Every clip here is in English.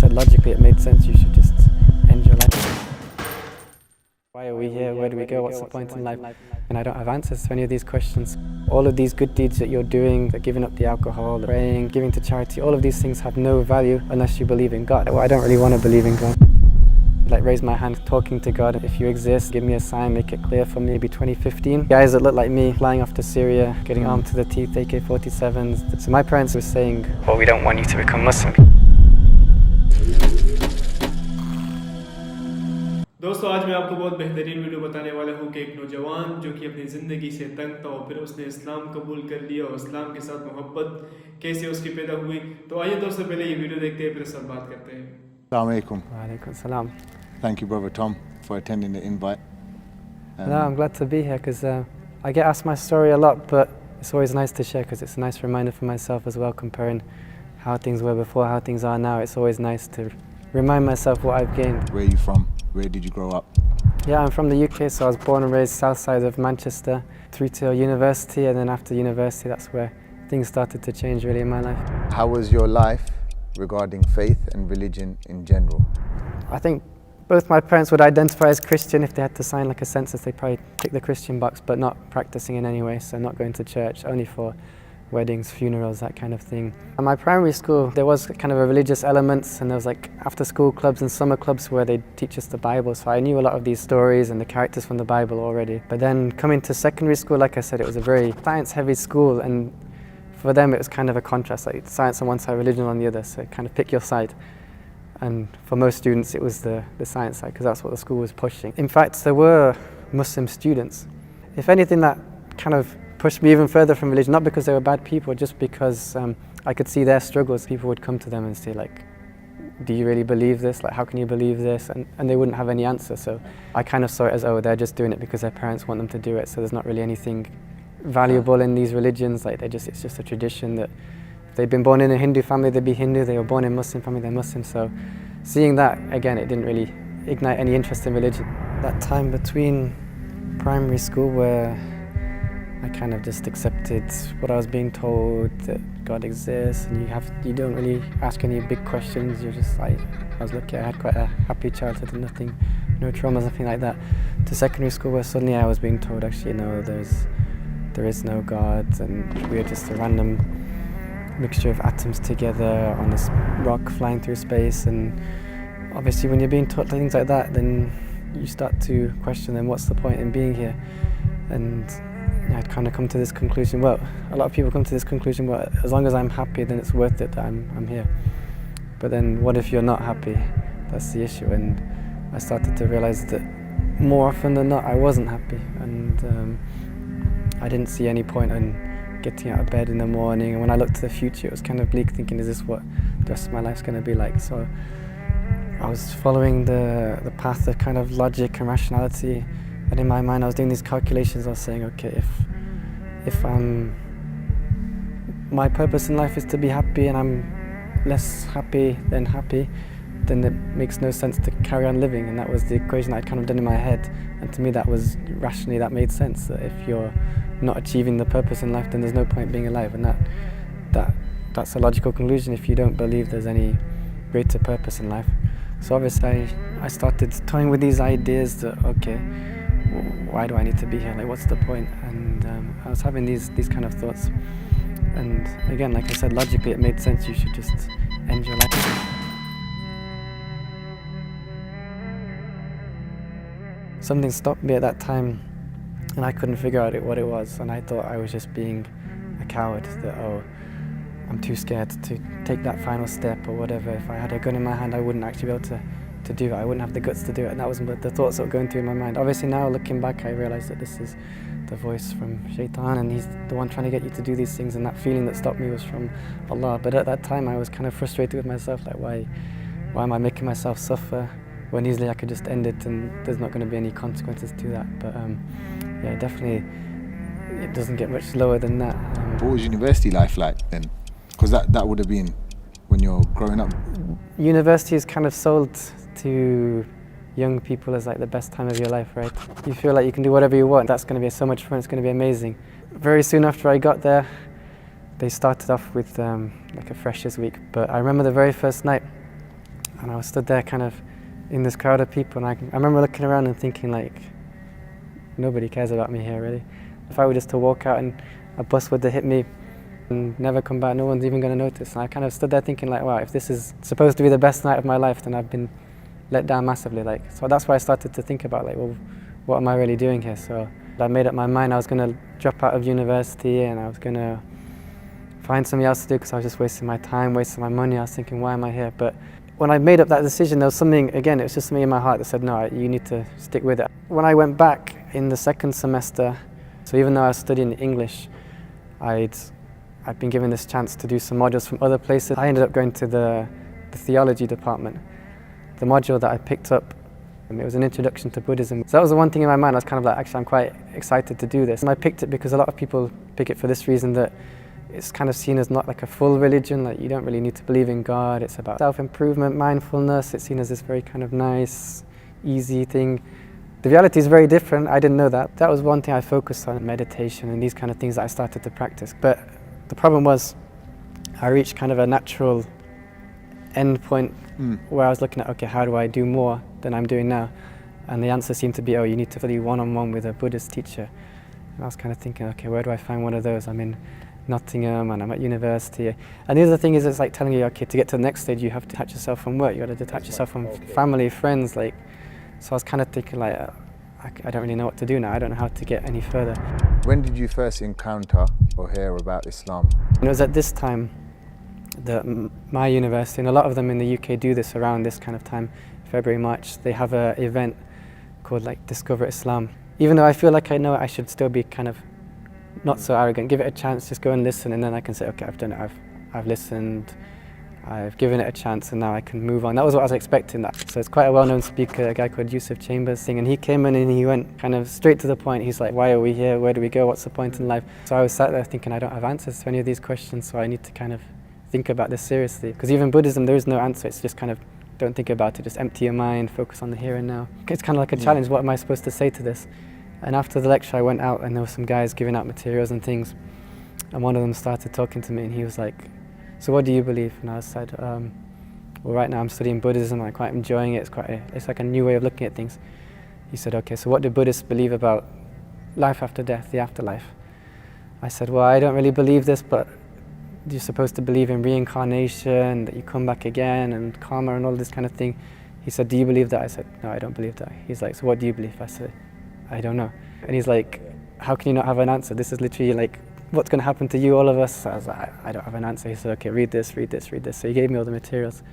said, logically it made sense. You should just end your life. Why are we here? Where do we go? What's the point in life? And I don't have answers to any of these questions. All of these good deeds that you're doing, the giving up the alcohol, the praying, giving to charity, all of these things have no value unless you believe in God. Well, I don't really want to believe in God. Like, raise my hand, talking to God. If you exist, give me a sign, make it clear for me. Maybe 2015. Guys that look like me flying off to Syria, getting armed to the teeth, AK-47s. So my parents were saying, well, we don't want you to become Muslim. दोस्तों, आज मैं आपको बहुत बेहतरीन video बताने वाला हूँ कि एक नौजवान जो कि अपनी ज़िंदगी से तंग था और फिर उसने इस्लाम कबूल कर लिया और इस्लाम के साथ मोहब्बत कैसे उसकी पैदा हुई। तो आइए दोस्तों, पहले ये वीडियो देखते हैं, फिर सब बात करते हैं। Assalamu alaikum. Wa alaikum salam. Thank you, Brother Tom, for attending the invite. No, I'm glad to be here because I get asked my story a lot, but it's always nice to share because it's a nice reminder for myself as well, comparing how things were before, how things are now. It's always nice to remind myself what I've gained. Where are you from? Where did you grow up? Yeah, I'm from the UK, so I was born and raised south side of Manchester through to university, and then after university that's where things started to change really in my life. How was your life regarding faith and religion in general? I think both my parents would identify as Christian. If they had to sign like a census, they'd probably tick the Christian box, but not practicing in any way, so not going to church, only for weddings, funerals, that kind of thing. At my primary school, there was kind of a religious elements, and there was like after school clubs and summer clubs where they'd teach us the Bible, so I knew a lot of these stories and the characters from the Bible already. But then coming to secondary school, like I said, it was a very science-heavy school, and for them it was kind of a contrast, like science on one side, religion on the other, so kind of pick your side. And for most students it was the science side, because that's what the school was pushing. In fact, there were Muslim students. If anything, that kind of pushed me even further from religion, not because they were bad people, just because I could see their struggles. People would come to them and say like, do you really believe this? Like, how can you believe this? And they wouldn't have any answer. So I kind of saw it as, oh, they're just doing it because their parents want them to do it, so there's not really anything valuable in these religions. Like, it's just a tradition that if they'd been born in a Hindu family, they'd be Hindu. They were born in a Muslim family, they're Muslim. So seeing that, again, it didn't really ignite any interest in religion. That time between primary school where I kind of just accepted what I was being told, that God exists, and you don't really ask any big questions. You're just like, I was lucky, I had quite a happy childhood and no traumas, nothing like that. To secondary school where suddenly I was being told, actually, no, there is no God, and we are just a random mixture of atoms together on this rock flying through space. And obviously when you're being taught things like that, then you start to question, then what's the point in being here? And I'd kind of come to this conclusion, well, a lot of people come to this conclusion, well, as long as I'm happy, then it's worth it that I'm here. But then what if you're not happy? That's the issue. And I started to realize that more often than not I wasn't happy, and I didn't see any point in getting out of bed in the morning. And when I looked to the future, it was kind of bleak, thinking, is this what the rest of my life's going to be like? So I was following the path of kind of logic and rationality. And in my mind I was doing these calculations. I was saying, okay, if my purpose in life is to be happy and I'm less happy than happy, then it makes no sense to carry on living. And that was the equation I'd kind of done in my head. And to me that was rationally, that made sense, that if you're not achieving the purpose in life, then there's no point being alive. And that's a logical conclusion if you don't believe there's any greater purpose in life. So obviously I started toying with these ideas that, okay, why do I need to be here? Like, what's the point? And I was having these kind of thoughts. And again, like I said, logically it made sense. You should just end your life. Something stopped me at that time, and I couldn't figure out what it was. And I thought I was just being a coward, that, oh, I'm too scared to take that final step or whatever. If I had a gun in my hand, I wouldn't actually be able to do it. I wouldn't have the guts to do it. And that was the thoughts that were going through in my mind. Obviously now looking back, I realized that this is the voice from Shaitan, and he's the one trying to get you to do these things, and that feeling that stopped me was from Allah. But at that time I was kind of frustrated with myself, like, why am I making myself suffer when easily I could just end it and there's not going to be any consequences to that. But yeah, definitely it doesn't get much lower than that. What was university life like then? Because that would have been when you're growing up. University is kind of sold to young people as like the best time of your life, right? You feel like you can do whatever you want. That's going to be so much fun. It's going to be amazing. Very soon after I got there, they started off with like a freshers week. But I remember the very first night, And I was stood there kind of in this crowd of people, and I remember looking around and thinking like, nobody cares about me here really. If I were just to walk out and a bus would have hit me and never come back, no one's even going to notice. And I kind of stood there thinking like, wow, if this is supposed to be the best night of my life, then I've been let down massively. Like, so that's why I started to think about like, well, what am I really doing here? So I made up my mind I was going to drop out of university and I was going to find something else to do because I was just wasting my time, wasting my money. I was thinking, why am I here? But when I made up that decision, there was something, again, it was just something in my heart that said, no, you need to stick with it. When I went back in the second semester, so even though I was studying English, I'd been given this chance to do some modules from other places. I ended up going to the theology department. The module that I picked up, it was an introduction to Buddhism. So that was the one thing in my mind. I was kind of like, actually, I'm quite excited to do this. And I picked it because a lot of people pick it for this reason, that it's kind of seen as not like a full religion, like you don't really need to believe in God. It's about self-improvement, mindfulness. It's seen as this very kind of nice, easy thing. The reality is very different. I didn't know that. That was one thing I focused on, meditation and these kind of things that I started to practice. But the problem was I reached kind of a natural end point where I was looking at, okay, how do I do more than I'm doing now? And the answer seemed to be, oh, you need to study one-on-one with a Buddhist teacher. And I was kind of thinking, okay, where do I find one of those? I'm in Nottingham and I'm at university. And the other thing is, it's like telling you, okay, to get to the next stage, you have to detach yourself from work. You got to detach yourself from family, friends. Like, so I was kind of thinking, like, I don't really know what to do now. I don't know how to get any further. When did you first encounter or hear about Islam? And it was at this time that my university, and a lot of them in the UK do this around this kind of time, February, March, they have an event called like Discover Islam. Even though I feel like I know it, I should still be kind of not so arrogant. Give it a chance, just go and listen, and then I can say, okay, I've done it, I've listened, I've given it a chance, and now I can move on. That was what I was expecting. That. So it's quite a well-known speaker, a guy called Yusuf Chambers, and he came in and he went kind of straight to the point. He's like, why are we here? Where do we go? What's the point in life? So I was sat there thinking, I don't have answers to any of these questions, so I need to kind of think about this seriously. Because even Buddhism, there is no answer. It's just kind of, don't think about it, just empty your mind, focus on the here and now. It's kind of like a challenge. What am I supposed to say to this? And after the lecture, I went out and there were some guys giving out materials and things. And one of them started talking to me and he was like, so what do you believe? And I said, well, right now I'm studying Buddhism. I'm quite enjoying it. It's like a new way of looking at things. He said, okay, so what do Buddhists believe about life after death, the afterlife? I said, well, I don't really believe this, but you're supposed to believe in reincarnation, that you come back again, and karma and all this kind of thing. He said, do you believe that? I said, no, I don't believe that. He's like, so what do you believe? I said, I don't know. And he's like, how can you not have an answer? This is literally like, what's going to happen to you, all of us? I was like, I don't have an answer. He said, okay, read this, read this, read this. So he gave me all the materials.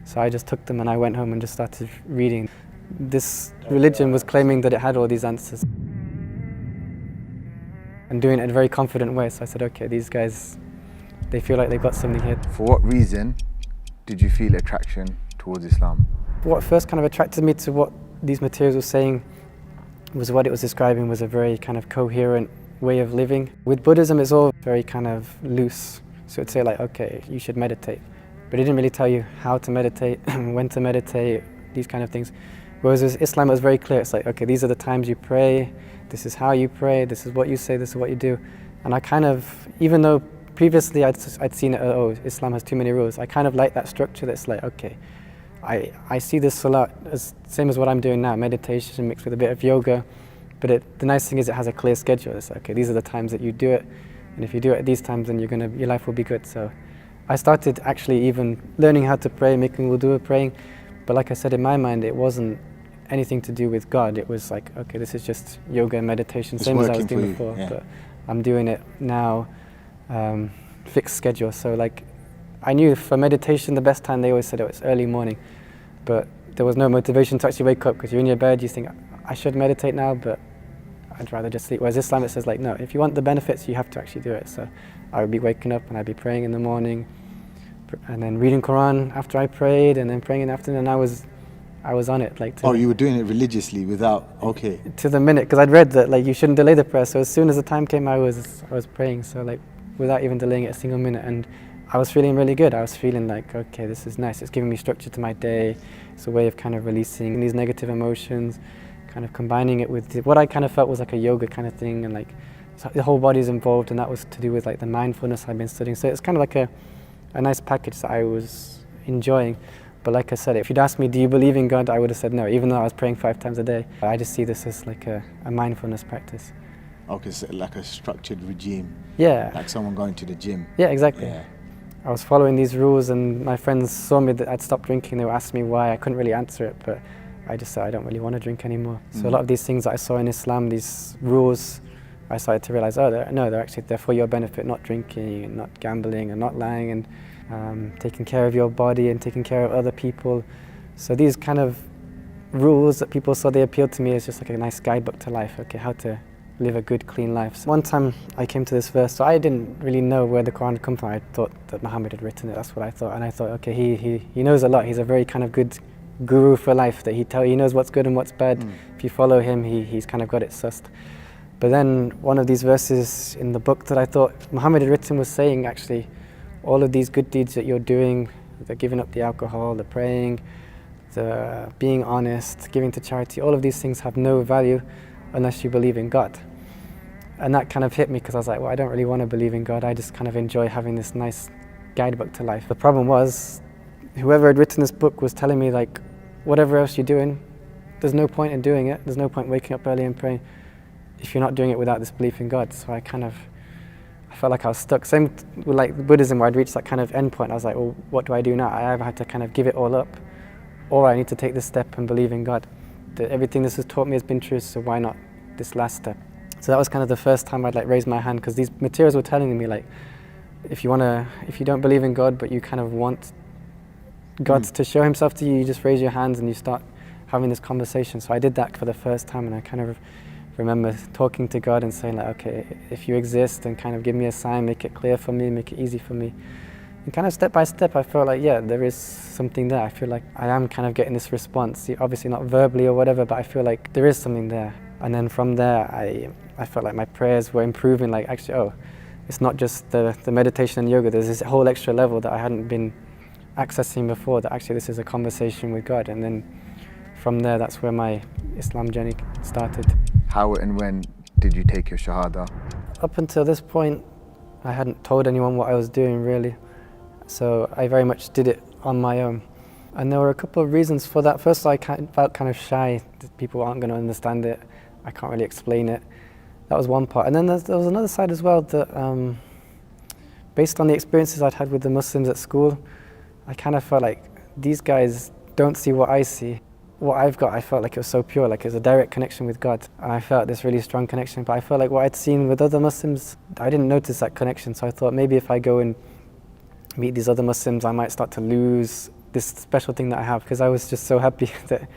So I just took them and I went home and just started reading. This religion was claiming that it had all these answers and doing it in a very confident way. So I said, okay, these guys, they feel like they've got something here. For what reason did you feel attraction towards Islam? What first kind of attracted me to what these materials were saying was what it was describing was a very kind of coherent way of living. With Buddhism, it's all very kind of loose. So it'd say like, okay, you should meditate. But it didn't really tell you how to meditate, when to meditate, these kind of things. Whereas with Islam, it was very clear. It's like, okay, these are the times you pray, this is how you pray, this is what you say, this is what you do. And I kind of, even though previously I'd seen it, oh, Islam has too many rules, I kind of like that structure that's like, okay, I see this salat as same as what I'm doing now, meditation mixed with a bit of yoga. But the nice thing is it has a clear schedule. It's like, okay, these are the times that you do it, and if you do it at these times, then your life will be good. So I started actually even learning how to pray, making wudu, praying. But like I said, in my mind, it wasn't anything to do with God. It was like, okay, this is just yoga and meditation, It's same as I was working doing for you, before. yeah. But I'm doing it now, fixed schedule. So like, I knew for meditation, the best time, they always said it was early morning. But there was no motivation to actually wake up because you're in your bed, you think, I should meditate now, but I'd rather just sleep. Whereas Islam, it says like, no, if you want the benefits, you have to actually do it. So I would be waking up and I'd be praying in the morning and then reading Quran after I prayed and then praying in the afternoon, and I was on it. Like, Oh, you were doing it religiously without, okay. to the minute, because I'd read that like you shouldn't delay the prayer. So as soon as the time came, I was praying. So like without even delaying it a single minute, and I was feeling really good. I was feeling like, okay, this is nice. It's giving me structure to my day. It's a way of kind of releasing these negative emotions, kind of combining it with what I kind of felt was like a yoga kind of thing, and like so the whole body's involved, and that was to do with like the mindfulness I've been studying. So it's kind of like a nice package that I was enjoying. But like I said, if you'd asked me, do you believe in God, I would have said no, even though I was praying 5 times a day. I just see this as like a mindfulness practice. Okay, so like a structured regime. Yeah. Like someone going to the gym. Yeah, exactly. Yeah. I was following these rules, and my friends saw me that I'd stopped drinking. They were asking me why. I couldn't really answer it, but I just said I don't really want to drink anymore. So a lot of these things that I saw in Islam, these rules, I started to realize, oh, they're for your benefit, not drinking and not gambling and not lying and taking care of your body and taking care of other people. So these kind of rules that people saw, they appealed to me as just like a nice guidebook to life, okay, how to live a good, clean life. So one time I came to this verse, so I didn't really know where the Quran had come from. I thought that Muhammad had written it, that's what I thought. And I thought, okay, he knows a lot. He's a very kind of good guru for life, that he knows what's good and what's bad. If you follow him, he's kind of got it sussed. But then one of these verses in the book that I thought Muhammad had written was saying, actually, all of these good deeds that you're doing, the giving up the alcohol, the praying, the being honest, giving to charity, all of these things have no value unless you believe in God. And that kind of hit me, because I was like, well, I don't really want to believe in God. I just kind of enjoy having this nice guidebook to life. The problem was, whoever had written this book was telling me, like, whatever else you're doing, there's no point in doing it. There's no point waking up early and praying if you're not doing it without this belief in God. So I felt like I was stuck. Same with like Buddhism, where I'd reached that kind of end point. I was like, well, what do I do now? I either had to kind of give it all up, or I need to take this step and believe in God. That everything this has taught me has been true, so why not this last step? So that was kind of the first time I'd like raised my hand, because these materials were telling me, like, if you don't believe in God, but you kind of want God to show himself to you, you just raise your hands and you start having this conversation. So I did that for the first time, and I kind of remember talking to God and saying, like, okay, if you exist, then kind of give me a sign, make it clear for me, make it easy for me. And kind of step by step, I felt like, yeah, there is something there. I feel like I am kind of getting this response, obviously not verbally or whatever, but I feel like there is something there. And then from there, I felt like my prayers were improving, like, actually, oh, it's not just the meditation and yoga, there's this whole extra level that I hadn't been accessing before, that actually this is a conversation with God. And then from there, that's where my Islam journey started. How and when did you take your Shahada? Up until this point, I hadn't told anyone what I was doing, really. So I very much did it on my own. And there were a couple of reasons for that. First, I felt kind of shy that people aren't going to understand it. I can't really explain it. That was one part. And then there was another side as well, that based on the experiences I'd had with the Muslims at school, I kind of felt like these guys don't see what I see. What I've got, I felt like it was so pure, like it was a direct connection with God. And I felt this really strong connection. But I felt like what I'd seen with other Muslims, I didn't notice that connection. So I thought maybe if I go and meet these other Muslims, I might start to lose this special thing that I have, because I was just so happy that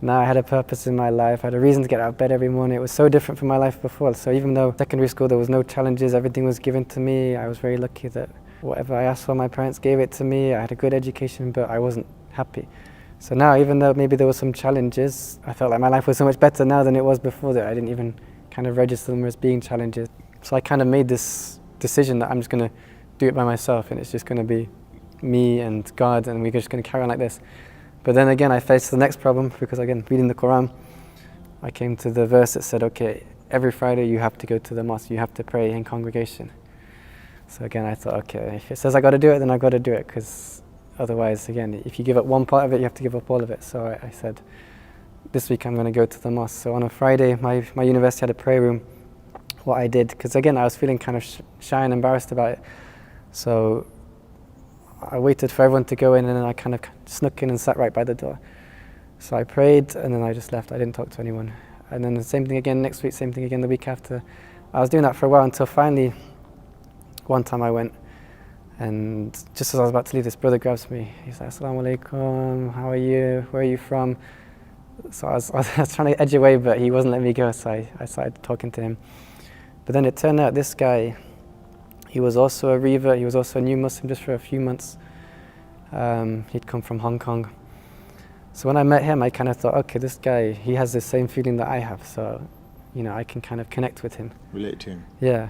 now I had a purpose in my life. I had a reason to get out of bed every morning. It was so different from my life before. So even though secondary school there was no challenges, everything was given to me, I was very lucky that whatever I asked for, my parents gave it to me. I had a good education, but I wasn't happy. So now, even though maybe there were some challenges, I felt like my life was so much better now than it was before, that I didn't even kind of register them as being challenges. So I kind of made this decision that I'm just going to do it by myself, and it's just going to be me and God, and we're just going to carry on like this. But then again, I faced the next problem, because again, reading the Quran, I came to the verse that said, okay, every Friday you have to go to the mosque, you have to pray in congregation. So again, I thought, okay, if it says I got to do it, then I got to do it, because otherwise, again, if you give up one part of it, you have to give up all of it. So I said, this week I'm going to go to the mosque. So on a Friday, my university had a prayer room. What I did, because again, I was feeling kind of shy and embarrassed about it. So I waited for everyone to go in, and then I kind of snuck in and sat right by the door. So I prayed, and then I just left. I didn't talk to anyone. And then the same thing again next week, same thing again the week after. I was doing that for a while, until finally, one time I went, and just as I was about to leave, this brother grabs me. He's like, "Assalamu alaikum, how are you? Where are you from?" So I was trying to edge away, but he wasn't letting me go, so I started talking to him. But then it turned out this guy, he was also a revert, he was also a new Muslim just for a few months. He'd come from Hong Kong. So when I met him, I kind of thought, okay, this guy, he has the same feeling that I have, so, you know, I can kind of connect with him. Relate to him. Yeah.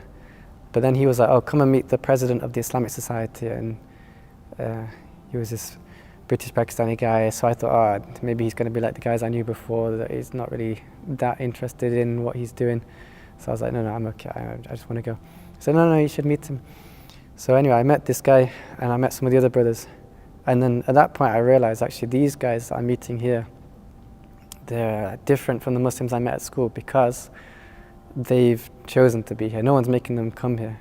But then he was like, oh, come and meet the president of the Islamic Society, and he was this British Pakistani guy, so I thought, oh, maybe he's going to be like the guys I knew before, that he's not really that interested in what he's doing. So I was like, no, I'm okay, I just want to go. He said, no, you should meet him. So anyway, I met this guy, and I met some of the other brothers, And then at that point I realized actually these guys I'm meeting here, they're different from the Muslims I met at school because they've chosen to be here. No one's making them come here.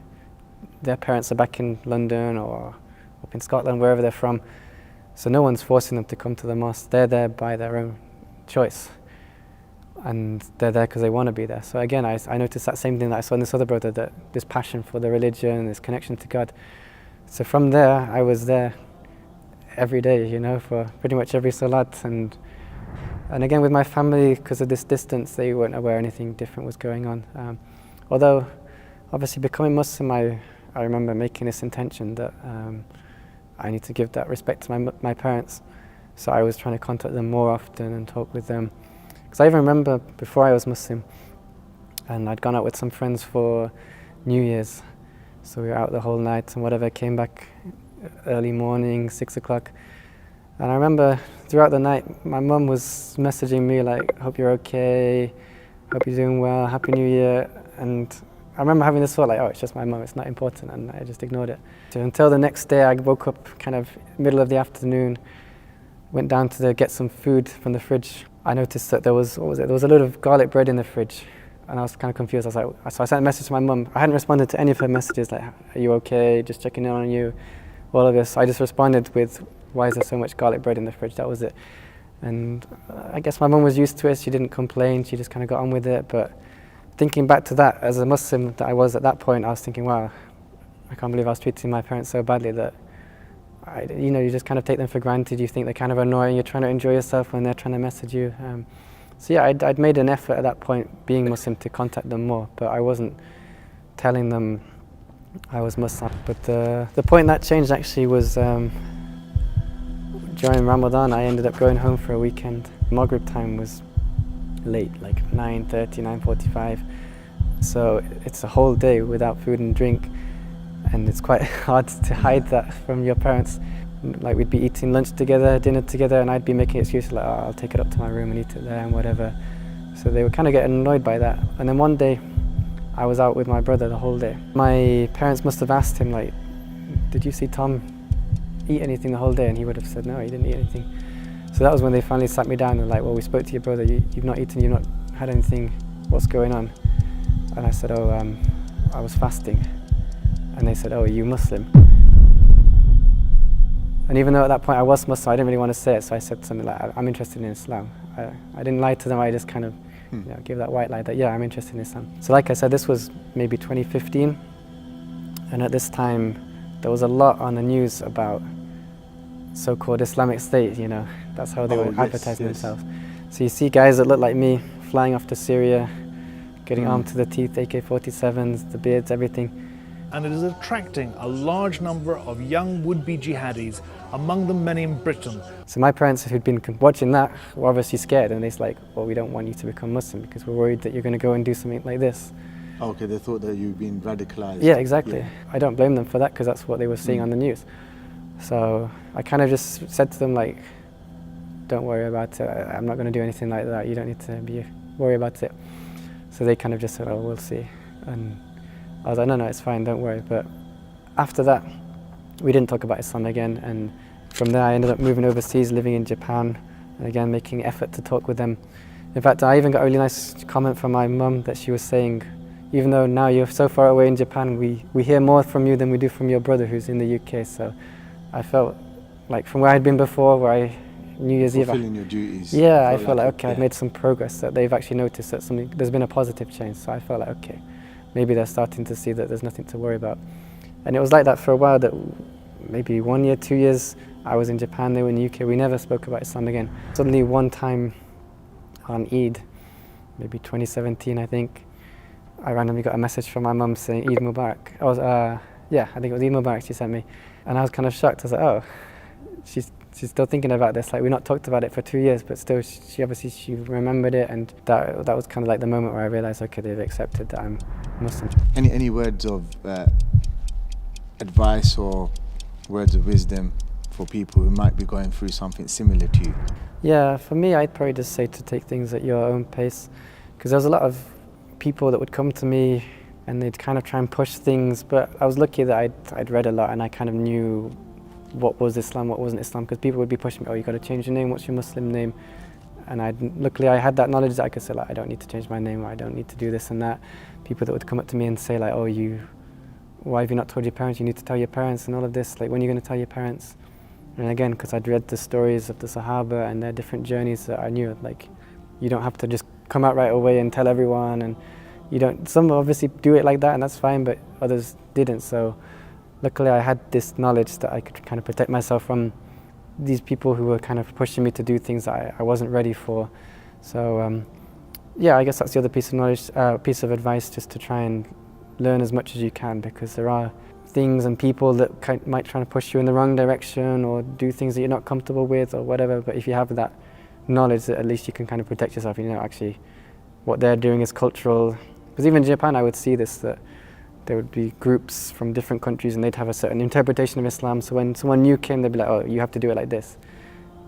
Their parents are back in London or up in Scotland, wherever they're from. So no one's forcing them to come to the mosque. They're there by their own choice. And they're there because they want to be there. So again, I noticed that same thing that I saw in this other brother, that this passion for the religion, this connection to God. So from there, I was there every day, you know, for pretty much every salat. And again, with my family, because of this distance, they weren't aware anything different was going on. Although, obviously, becoming Muslim, I remember making this intention that I need to give that respect to my parents. So I was trying to contact them more often and talk with them. Because I even remember before I was Muslim, and I'd gone out with some friends for New Year's. So we were out the whole night and whatever, came back early morning, 6 o'clock. And I remember throughout the night, my mum was messaging me like, hope you're okay, hope you're doing well, Happy New Year. And I remember having this thought like, oh, it's just my mum, it's not important, and I just ignored it. So until the next day, I woke up kind of middle of the afternoon, went down to get some food from the fridge. I noticed that there was, there was a load of garlic bread in the fridge, and I was kind of confused. I was like, so I sent a message to my mum. I hadn't responded to any of her messages like, are you okay, just checking in on you, all of this. I just responded with, why is there so much garlic bread in the fridge? That was it. And I guess my mum was used to it. She didn't complain. She just kind of got on with it. But thinking back to that, as a Muslim that I was at that point, I was thinking, wow, I can't believe I was treating my parents so badly that, you know, you just kind of take them for granted. You think they're kind of annoying. You're trying to enjoy yourself when they're trying to message you. So yeah, I'd made an effort at that point, being Muslim, to contact them more. But I wasn't telling them I was Muslim. But the point that changed actually was during Ramadan. I ended up going home for a weekend. Maghrib time was late, like 9:30, 9:45. So it's a whole day without food and drink. And it's quite hard to hide that from your parents. Like, we'd be eating lunch together, dinner together, and I'd be making excuses like, oh, I'll take it up to my room and eat it there and whatever. So they were kind of getting annoyed by that. And then one day, I was out with my brother the whole day. My parents must have asked him, like, did you see Tom eat anything the whole day? And he would have said, no, he didn't eat anything. So that was when they finally sat me down and like, well, we spoke to your brother, you've not eaten, you've not had anything, what's going on? And I said, oh, I was fasting. And they said, oh, are you Muslim? And even though at that point I was Muslim, I didn't really want to say it, so I said something like, I'm interested in Islam. I didn't lie to them, I just kind of gave that white lie that, yeah, I'm interested in Islam. So like I said, this was maybe 2015, and at this time there was a lot on the news about so-called Islamic State, you know, that's how they were advertising themselves. So you see guys that look like me flying off to Syria, getting armed to the teeth, AK-47s, the beards, everything. And it is attracting a large number of young would-be jihadis, among them many in Britain. So my parents, who'd been watching that, were obviously scared, and they're like, well, we don't want you to become Muslim because we're worried that you're going to go and do something like this. Okay, they thought that you've been radicalized. Yeah, exactly. Yeah. I don't blame them for that because that's what they were seeing on the news. So I kind of just said to them, like, don't worry about it. I'm not going to do anything like that. You don't need to worry about it. So they kind of just said, oh, we'll see. And I was like, no, it's fine, don't worry. But after that, we didn't talk about Islam again. And from there, I ended up moving overseas, living in Japan, and again, making effort to talk with them. In fact, I even got a really nice comment from my mum that she was saying, even though now you're so far away in Japan, we hear more from you than we do from your brother who's in the UK. So I felt like from where I'd been before, where New Year's Eve. Fulfilling your duties. Yeah, I felt like, okay, I've made some progress, that they've actually noticed that there's been a positive change. So I felt like, okay, maybe they're starting to see that there's nothing to worry about. And it was like that for a while, that maybe 1 year, 2 years, I was in Japan, they were in the UK, we never spoke about Islam again. Suddenly one time on Eid, maybe 2017 I think, I randomly got a message from my mum saying Eid Mubarak. I think it was Eid Mubarak she sent me. And I was kind of shocked. I was like, oh, she's still thinking about this. Like, we've not talked about it for 2 years, but still she obviously she remembered it, and that was kind of like the moment where I realized, okay, they've accepted that I'm Muslim. Any words of advice or words of wisdom for people who might be going through something similar to you? Yeah, for me, I'd probably just say to take things at your own pace, because there was a lot of people that would come to me and they'd kind of try and push things, but I was lucky that I'd read a lot and I kind of knew what was Islam, what wasn't Islam, because people would be pushing me, oh, you got to change your name, what's your Muslim name? And luckily I had that knowledge that I could say, like, I don't need to change my name, or I don't need to do this and that. People that would come up to me and say, like, oh, why have you not told your parents? You need to tell your parents and all of this. Like, when are you going to tell your parents? And again, because I'd read the stories of the Sahaba and their different journeys, that I knew, like, you don't have to just come out right away and tell everyone. And you don't. Some obviously do it like that, and that's fine, but others didn't. So luckily I had this knowledge that I could kind of protect myself from these people who were kind of pushing me to do things that I wasn't ready for. So yeah, I guess that's the other piece of knowledge, piece of advice, just to try and learn as much as you can, because there are things and people that might try to push you in the wrong direction or do things that you're not comfortable with or whatever. But if you have that knowledge, that at least you can kind of protect yourself. You know, actually what they're doing is cultural. Because even in Japan I would see this, that there would be groups from different countries and they'd have a certain interpretation of Islam. So when someone new came, they'd be like, oh, you have to do it like this.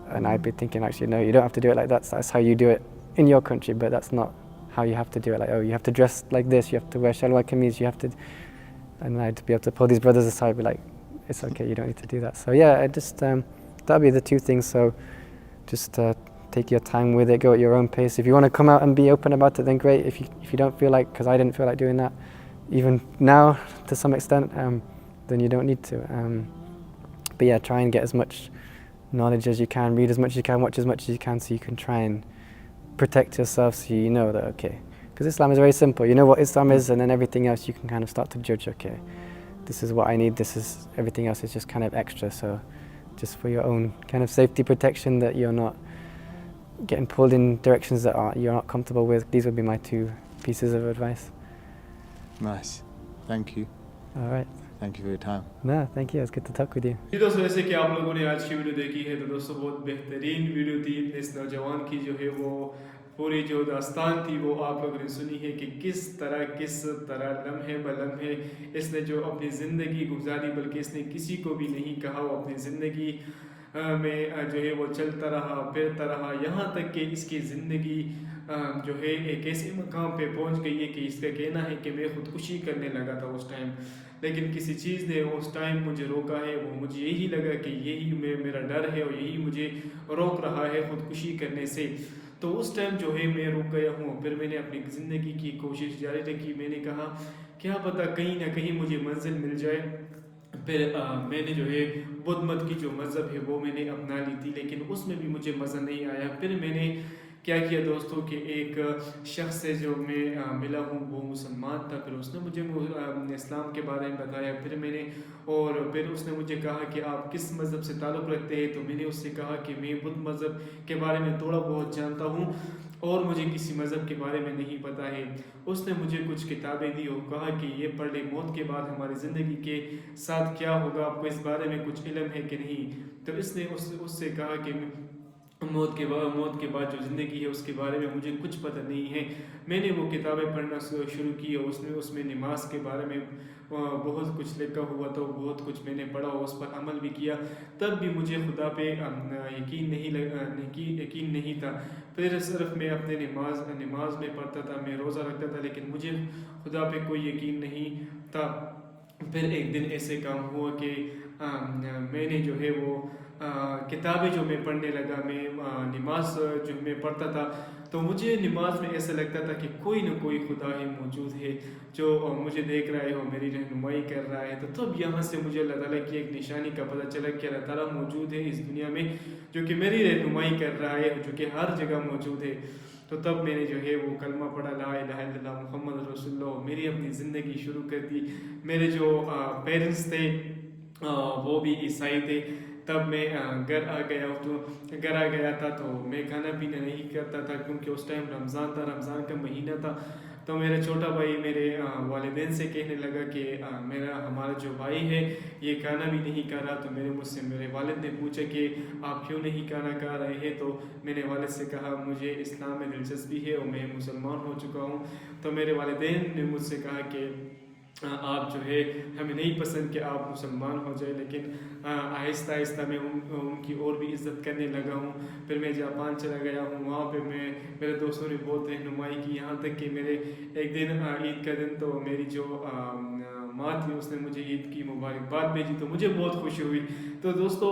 And I'd be thinking, actually, no, you don't have to do it like that. That's how you do it in your country, but that's not how you have to do it. Like, oh, you have to dress like this, you have to wear shalwar kameez, you have to... And I'd be able to pull these brothers aside, be like, it's okay, you don't need to do that. So yeah, I just, that'd be the two things. So just take your time with it, go at your own pace. If you want to come out and be open about it, then great. If you don't feel like, because I didn't feel like doing that, even now to some extent, then you don't need to. But yeah, try and get as much knowledge as you can, read as much as you can, watch as much as you can, so you can try and protect yourself, so you know that, okay, because Islam is very simple. You know what Islam is, and then everything else you can kind of start to judge, okay, this is what I need, this is, everything else is just kind of extra. So just for your own kind of safety protection, that you're not getting pulled in directions that you're not comfortable with. These would be my two pieces of advice. Nice. Thank you. All right. Thank you for your time. No, thank you. It's good to talk with you. जी दोस्तों, जैसे कि आप लोगों ने आज की video देखी है, तो दोस्तों बहुत बेहतरीन वीडियो थी। इस नौजवान की जो है वो पूरी जो दास्तान थी वो आप लोगों ने सुनी है कि किस तरह लम्हे ब लम्हे इसने जो अपनी ज़िंदगी गुजारी, बल्कि इसने किसी को भी नहीं कहा, वो अपनी ज़िंदगी में जो है वो चलता रहा, फिरता रहा, यहाँ तक कि इसकी ज़िंदगी जो है एक ऐसे मकाम पे पहुँच गई है कि इसका कहना है कि मैं ख़ुदकुशी करने लगा था उस टाइम, लेकिन किसी चीज़ ने उस टाइम मुझे रोका है। वो मुझे यही लगा कि यही मेरा डर है और यही मुझे रोक रहा है ख़ुदकुशी करने से। तो उस टाइम जो है मैं रुक गया हूँ। फिर मैंने अपनी ज़िंदगी की कोशिश जारी रखी। मैंने कहा क्या पता कहीं ना कहीं मुझे मंजिल मिल जाए। फिर मैंने जो है बुद्ध मत की जो मज़हब है वो मैंने अपना ली थी, लेकिन उसमें भी मुझे मज़ा नहीं आया। फिर मैंने क्या किया दोस्तों कि एक शख्स से जो मैं मिला हूँ वो मुसलमान था। फिर उसने मुझे इस्लाम के बारे में बताया। फिर उसने मुझे कहा कि आप किस मज़हब से ताल्लुक़ रखते हैं। तो मैंने उससे कहा कि मैं बुद्ध मज़हब के बारे में थोड़ा बहुत जानता हूँ और मुझे किसी मज़हब के बारे में नहीं पता है। उसने मुझे कुछ किताबें दी और कहा कि ये पढ़ ले, मौत के बाद हमारी ज़िंदगी के साथ क्या होगा, आपको इस बारे में कुछ इल्म है कि नहीं। तो इसने उससे कहा कि मौत के बाद जो ज़िंदगी है उसके बारे में मुझे कुछ पता नहीं है। मैंने वो किताबें पढ़ना शुरू की और उसमें नमाज के बारे में बहुत कुछ लिखा हुआ था, बहुत कुछ मैंने पढ़ा और उस पर अमल भी किया। तब भी मुझे खुदा पे यकीन नहीं था। फिर सिर्फ मैं अपने नमाज में पढ़ता था, मैं रोज़ा रखता था, लेकिन मुझे खुदा पे कोई यकीन नहीं था। फिर एक दिन ऐसे काम हुआ कि मैंने जो है वो किताबें जो मैं पढ़ने लगा, मैं नमाज जो मैं पढ़ता था, तो मुझे नमाज में ऐसा लगता था कि कोई ना कोई खुदा है मौजूद है जो मुझे देख रहा है और मेरी रहनुमाई कर रहा है। तो तब यहाँ से मुझे अल्लाह ताला की एक निशानी का पता चला कि अल्लाह ताला मौजूद है इस दुनिया में, जो कि मेरी रहनुमाई कर रहा है, जो कि हर जगह मौजूद है। तो तब मैंने जो है वो कलमा पढ़ा, ला इलाहा इल्लल्लाह मुहम्मद रसूलुल्लाह, मेरी अपनी ज़िंदगी शुरू कर दी। मेरे जो पेरेंट्स थे वो भी ईसाई थे। तब मैं घर आ गया था तो मैं खाना पीना नहीं करता था, क्योंकि उस टाइम रमज़ान का महीना था। तो मेरा छोटा भाई मेरे वालिदैन से कहने लगा कि हमारा जो भाई है ये खाना भी नहीं खा रहा। तो मेरे वालिद ने पूछा कि आप क्यों नहीं खाना खा रहे हैं। तो मैंने वालिद से कहा मुझे इस्लाम में दिलचस्पी है और मैं मुसलमान हो चुका हूँ। तो मेरे वालिदैन ने मुझसे कहा कि आप जो है हमें नहीं पसंद कि आप मुसलमान हो जाए, लेकिन आहिस्ता मैं उनकी और भी इज़्ज़त करने लगा हूँ। फिर मैं जापान चला गया हूँ, वहाँ पे मेरे दोस्तों ने बहुत रहनुमाई की, यहाँ तक कि मेरे एक दिन ईद का दिन तो मेरी जो माँ थी, उसने मुझे ईद की मुबारकबाद भेजी तो मुझे बहुत खुशी हुई। तो दोस्तों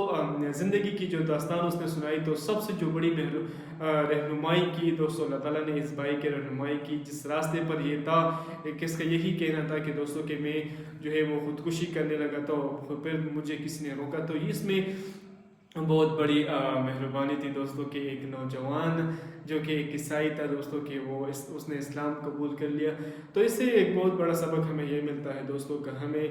ज़िंदगी की जो दास्तान उसने सुनाई, तो सबसे जो बड़ी रहनुमाई की दोस्तों अल्लाह ताला ने इस भाई के रहनुमाई की, जिस रास्ते पर ये था, किसका यही कहना था कि दोस्तों कि मैं जो है वो ख़ुदकुशी करने लगा, तो फिर मुझे किसी ने रोका। तो इसमें बहुत बड़ी मेहरबानी थी दोस्तों कि एक नौजवान जो कि एक ईसाई था दोस्तों कि वो उसने इस्लाम कबूल कर लिया। तो इससे एक बहुत बड़ा सबक हमें ये मिलता है दोस्तों कि हमें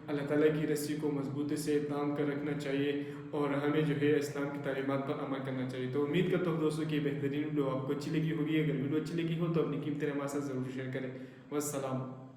अल्लाह ताला की रस्सी को मजबूती से थाम कर रखना चाहिए और हमें जो है इस्लाम की तालीमात पर अमल करना चाहिए। तो उम्मीद करता हूँ दोस्तों कि बेहतरीन वीडियो आपको अच्छी लगी होगी। अगर वीडियो अच्छी लगी हो तो अपनी कीमती राय हमारे साथ ज़रूर शेयर करें। वस्सलाम।